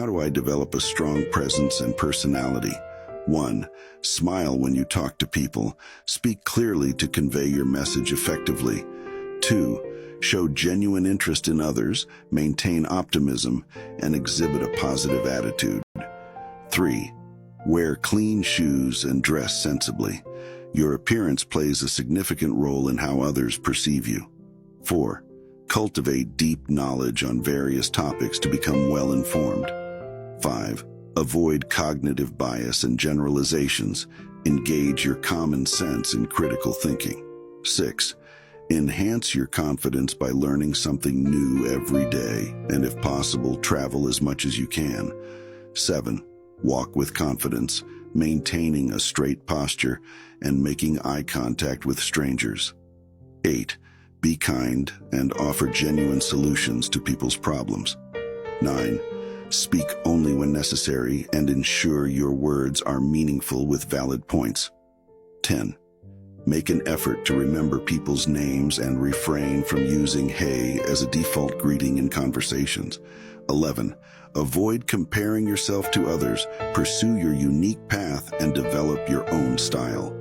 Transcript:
How do I develop a strong presence and personality? 1. Smile when you talk to people. Speak clearly to convey your message effectively. 2. Show genuine interest in others, maintain optimism, and exhibit a positive attitude. 3. Wear clean shoes and dress sensibly. Your appearance plays a significant role in how others perceive you. 4. Cultivate deep knowledge on various topics to become well-informed. 5. Avoid cognitive bias and generalizations. Engage your common sense in critical thinking. 6. Enhance your confidence by learning something new every day, and if possible, travel as much as you can. 7. Walk with confidence, maintaining a straight posture and making eye contact with strangers. 8. Be kind and offer genuine solutions to people's problems. 9. Speak only when necessary and ensure your words are meaningful with valid points. 10. Make an effort to remember people's names and refrain from using "hey" as a default greeting in conversations. 11. Avoid comparing yourself to others. Pursue your unique path and develop your own style.